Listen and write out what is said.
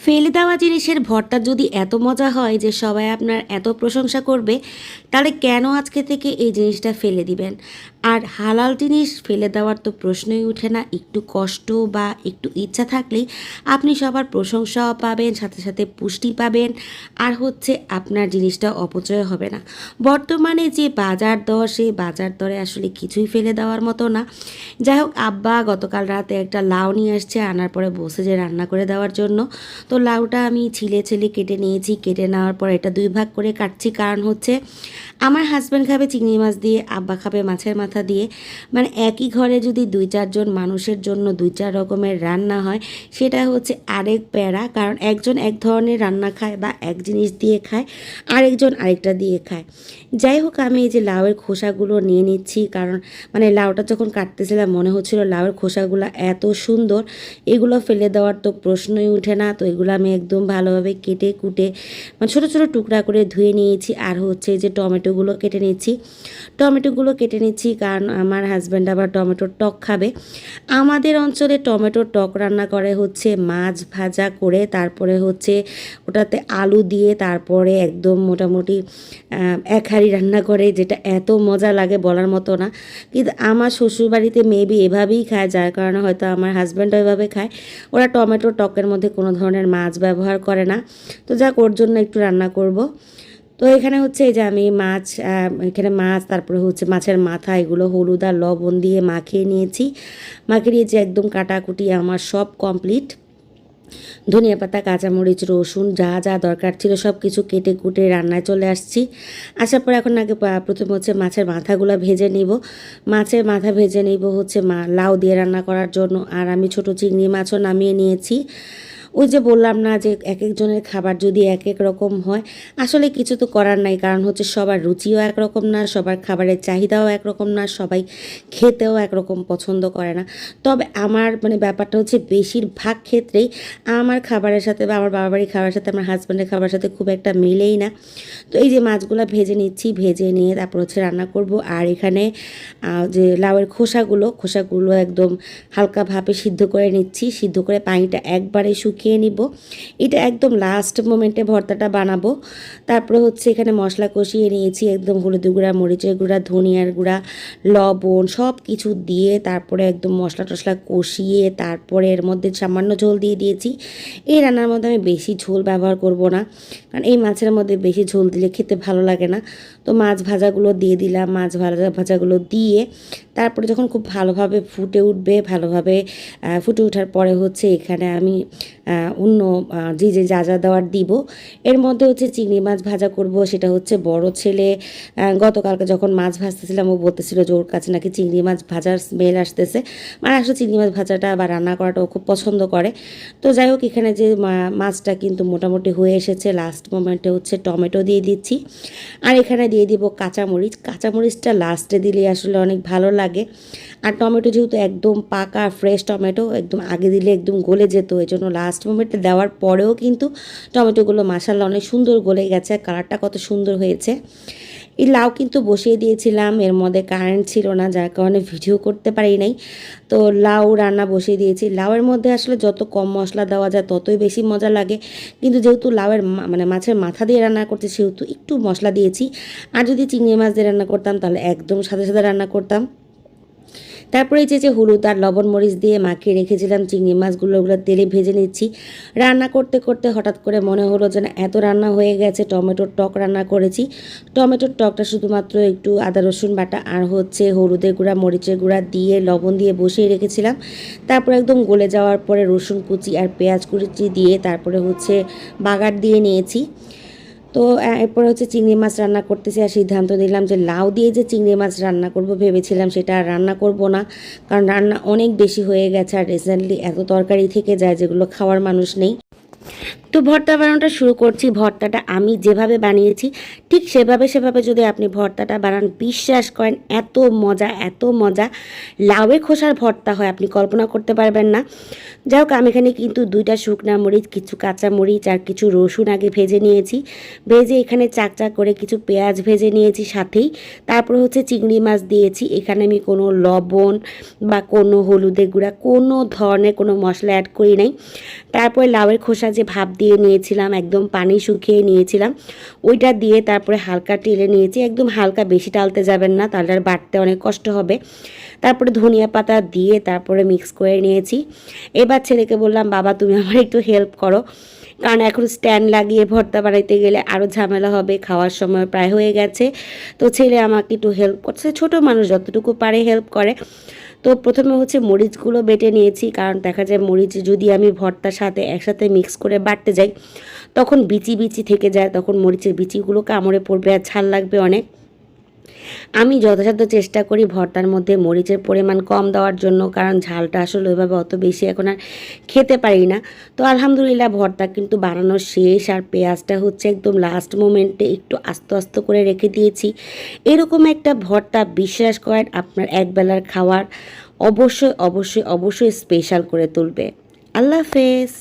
ফেলে দেওয়া জিনিসের ভর্তা যদি এত মজা হয় যে সবাই আপনার এত প্রশংসা করবে, তাহলে কেন আজকে থেকে এই জিনিসটা ফেলে দিবেন? আর হালাল জিনিস ফেলে দেওয়ার তো প্রশ্নই উঠে না। একটু কষ্ট বা একটু ইচ্ছা থাকলেই আপনি সবার প্রশংসাও পাবেন, সাথে সাথে পুষ্টি পাবেন, আর হচ্ছে আপনার জিনিসটা অপচয় হবে না। বর্তমানে যে বাজার দর, সেই বাজার দরে আসলে কিছুই ফেলে দেওয়ার মতো না। যাই হোক, আব্বা গতকাল রাতে একটা লাউ নিয়ে আসছে, আনার পরে বসে যে রান্না করে দেওয়ার জন্য। তো লাউটা আমি ছিলে ছিলে কেটে নিয়েছি। কেটে নেওয়ার পর এটা দুই ভাগ করে কাটছি, কারণ হচ্ছে আমার হাজব্যান্ড খাবে চিংড়ি মাছ দিয়ে, আব্বা খাবে মাছের মাথা দিয়ে। মানে একই ঘরে যদি দুই চারজন মানুষের জন্য দুই চার রকমের রান্না হয়, সেটা হচ্ছে আরেক প্যারা। কারণ একজন এক ধরনের রান্না খায় বা এক জিনিস দিয়ে খায়, আরেকজন আরেকটা দিয়ে খায়। যাই হোক, আমি এই যে লাউয়ের খোসাগুলো নিয়ে নিচ্ছি, কারণ মানে লাউটা যখন কাটতেছিলাম মনে হচ্ছিল লাউয়ের খোসাগুলো এত সুন্দর, এগুলো ফেলে দেওয়ার তো প্রশ্নই উঠে না। তো এগুলো আমি একদম ভালোভাবে কেটে কুটে মানে ছোটো ছোটো টুকরা করে ধুয়ে নিয়েছি। আর হচ্ছে যে টমেটোগুলো কেটে নিচ্ছি, কারণ আমার হাজব্যান্ড আবার টমেটোর টক খাবে। আমাদের অঞ্চলে টমেটোর টক রান্না করে হচ্ছে মাছ ভাজা করে, তারপরে হচ্ছে ওটাতে আলু দিয়ে, তারপরে একদম মোটামুটি এক হাঁড়ি রান্না করে, যেটা এত মজা লাগে বলার মতো না। কিন্তু আমার শ্বশুরবাড়িতে মেবি এভাবেই খায়, যার কারণে হয়তো আমার হাজব্যান্ড ওইভাবে খায়। ওরা টমেটোর টকের মধ্যে কোনো ধরনের মাছ ব্যবহার করে না। তো যাক, ওর জন্য একটু রান্না করব। তো এখানে হচ্ছে এই যে আমি এখানে মাছ, তারপরে হচ্ছে মাছের মাথা, এগুলো হলুদ আর লবণ দিয়ে মাখিয়ে নিয়েছি একদম। কাটাকুটি আমার সব কমপ্লিট। ধনিয়া পাতা, কাঁচামরিচ, রসুন যা যা দরকার ছিল সব কিছু কেটে কুটে রান্নায় চলে আসছি। আসার পর এখন আগে প্রথম হচ্ছে মাছের মাথাগুলো ভেজে নিব। মাছের মাথা ভেজে নিব হচ্ছে লাউ দিয়ে রান্না করার জন্য। আর আমি ছোট চিংড়ি মাছও নামিয়ে নিয়েছি। ওই যে বললাম না যে এক একজনের খাবার যদি এক এক রকম হয়, আসলে কিছু তো করার নাই। কারণ হচ্ছে সবার রুচিও একরকম না, সবার খাবারের চাহিদাও একরকম না, সবাই খেতেও একরকম পছন্দ করে না। তবে আমার মানে ব্যাপারটা হচ্ছে বেশিরভাগ ক্ষেত্রেই আমার খাবারের সাথে বা আমার বাবার খাবারের সাথে আমার হাজব্যান্ডের খাবারের সাথে খুব একটা মিলেই না। তো এই যে মাছগুলো ভেজে নিচ্ছি, ভেজে নিয়ে তারপর হচ্ছে রান্না করব। আর এখানে যে লাউয়ের খোসাগুলো একদম হালকা ভাবে সিদ্ধ করে নিচ্ছি। সিদ্ধ করে পানিটা একবারে শুকিয়ে নিব। এটা একদম লাস্ট মোমেন্টে ভর্তাটা বানাবো। তারপরে হচ্ছে এখানে মশলা কষিয়ে নিয়েছি, একদম হলুদ গুঁড়া, মরিচের গুঁড়া, ধনিয়ার গুঁড়া, লবণ সব কিছু দিয়ে তারপরে একদম মশলা টশলা কষিয়ে তারপরে এর মধ্যে সামান্য ঝোল দিয়ে দিয়েছি। এই রান্নার মধ্যে আমি বেশি ঝোল ব্যবহার করব না, কারণ এই মাছের মধ্যে বেশি ঝোল দিলে খেতে ভালো লাগে না। তো মাছ ভাজাগুলো দিয়ে দিলাম। মাছ ভাজাগুলো দিয়ে তারপরে যখন খুব ভালোভাবে ফুটে উঠবে, ফুটে ওঠার পরে হচ্ছে এখানে আমি অন্য যে যা যা দেওয়ার দিব। এর মধ্যে হচ্ছে চিংড়ি মাছ ভাজা করব। সেটা হচ্ছে বড় ছেলে গতকালকে যখন মাছ ভাজতেছিলাম ও বলতেছিল যে ওর কাছে নাকি চিংড়ি মাছ ভাজার স্মেল আসতেছে। মানে আসলে চিংড়ি মাছ ভাজাটা বা রান্না করাটা ও খুব পছন্দ করে। তো যাই হোক, এখানে যে মাছটা কিন্তু মোটামুটি হয়ে এসেছে। লাস্ট মোমেন্টে হচ্ছে টমেটো দিয়ে দিচ্ছি। আর এখানে দিয়ে দিব কাঁচামরিচটা লাস্টে দিলে আসলে অনেক ভালো লাগে। আর টমেটো যেহেতু একদম পাকা ফ্রেশ টমেটো, একদম আগে দিলে একদম গলে যেত, এই জন্য লাস্ট মোমেন্টে দেওয়ার পরেও কিন্তু টমেটোগুলো মাশাআল্লাহ অনেক সুন্দর গলে গেছে। কালারটা কত সুন্দর হয়েছে। এই লাউ কিন্তু বসিয়ে দিয়েছিলাম, এর মধ্যে কারেন্ট ছিল না, যার কারণে ভিডিও করতে পারি নাই। তো লাউ রান্না বসিয়ে দিয়েছি। লাউয়ের মধ্যে আসলে যত কম মশলা দেওয়া যায় ততই বেশি মজা লাগে। কিন্তু যেহেতু লাউয়ের মানে মাছের মাথা দিয়ে রান্না করতে, সেহেতু একটু মশলা দিয়েছি। আর যদি চিংড়ি মাছ দিয়ে রান্না করতাম তাহলে একদম সাদা সাদা রান্না করতাম। তারপরে যে হলুদ আর লবণ মরিচ দিয়ে মাখিয়ে রেখেছিলাম চিংড়ি মাছগুলো, ওগুলো তেলে ভেজে নিচ্ছি। রান্না করতে করতে হঠাৎ করে মনে হলো যে না, এত রান্না হয়ে গেছে, টমেটোর টক রান্না করেছি। টমেটোর টকটা শুধুমাত্র একটু আদা রসুন বাটা আর হচ্ছে হলুদের গুঁড়া, মরিচের গুঁড়া দিয়ে লবণ দিয়ে বসিয়ে রেখেছিলাম। তারপর একদম গলে যাওয়ার পরে রসুন কুচি আর পেঁয়াজ কুচি দিয়ে তারপরে হচ্ছে বাগার দিয়ে নিয়েছি। তো এরপর হচ্ছে চিংড়ি মাছ রান্না করতেছি। আর সিদ্ধান্ত নিলাম যে লাউ দিয়ে যে চিংড়ি মাছ রান্না করব ভেবেছিলাম, সেটা আর রান্না করব না, কারণ রান্না অনেক বেশি হয়ে গেছে। আর রিসেন্টলি এত তরকারি থেকে যায় যেগুলো খাওয়ার মানুষ নেই। তো ভর্তা বানানোটা শুরু করছি। ভর্তাটা আমি যেভাবে বানিয়েছি ঠিক সেভাবে সেভাবে যদি আপনি ভর্তাটা বানান, বিশ্বাস করেন এত মজা, এত মজা। লাউয়ের খোসার ভর্তা হয়, আপনি কল্পনা করতে পারবেন না। যাই হোক, আমি এখানে কিন্তু 2টা শুকনা মরিচ, কিছু কাঁচা মরিচ আর কিছু রসুন আগে ভেজে নিয়েছি। ভেজে এখানে চাকচাক করে কিছু পেঁয়াজ ভেজে নিয়েছি সাথেই। তারপরে হচ্ছে চিংড়ি মাছ দিয়েছি। এখানে আমি কোনো লবণ বা কোনো হলুদের গুঁড়া, কোনো ধরনের কোনো মশলা অ্যাড করি নাই। তারপরে লাউয়ের খোসা যে ভাপ দিয়ে নিয়েছিলাম, একদম পানি শুকিয়ে নিয়েছিলাম, ওইটা দিয়ে তারপরে হালকা টেলে নিয়েছি। একদম হালকা, বেশি টালতে যাবেন না, তাহলে আর বাটতে অনেক কষ্ট হবে। তারপরে ধনিয়া পাতা দিয়ে তারপরে মিক্স করে নিয়েছি। এবার ছেলেকে বললাম, বাবা তুমি আমার একটু হেল্প করো, কারণ এখন স্ট্যান্ড লাগিয়ে ভর্তা বানাইতে গেলে আরও ঝামেলা হবে, খাওয়ার সময় প্রায় হয়ে গেছে। তো ছেলে আমাকে একটু হেল্প করছে, ছোট মানুষ যতটুকু পারে হেল্প করে। তো প্রথমে হচ্ছে মরিচগুলো বেটে নিয়েছি, কারণ দেখা যায় মরিচ যদি আমি ভর্তার সাথে একসাথে মিক্স করে বাটতে যাই তখন বিচি বিচি থেকে যায়, তখন মরিচের বিচিগুলো কামড়ে পড়বে আর ঝাল লাগবে অনেক। আমি যথাসাধ্য চেষ্টা করি ভর্তার মধ্যে মরিচের পরিমাণ কম দেওয়ার জন্য, কারণ ঝালটা আসলে ওইভাবে অত বেশি এখন আর খেতে পারি না। তো আলহামদুলিল্লাহ ভর্তা কিন্তু বানানো শেষ, আর পেঁয়াজটা হচ্ছে একদম লাস্ট মোমেন্টে একটু আস্তে আস্তে করে রেখে দিয়েছি। এরকম একটা ভর্তা বিশ্বাস করেন আপনার একবেলার খাওয়ার অবশ্যই অবশ্যই অবশ্যই স্পেশাল করে তুলবে। আল্লাহ হাফেজ।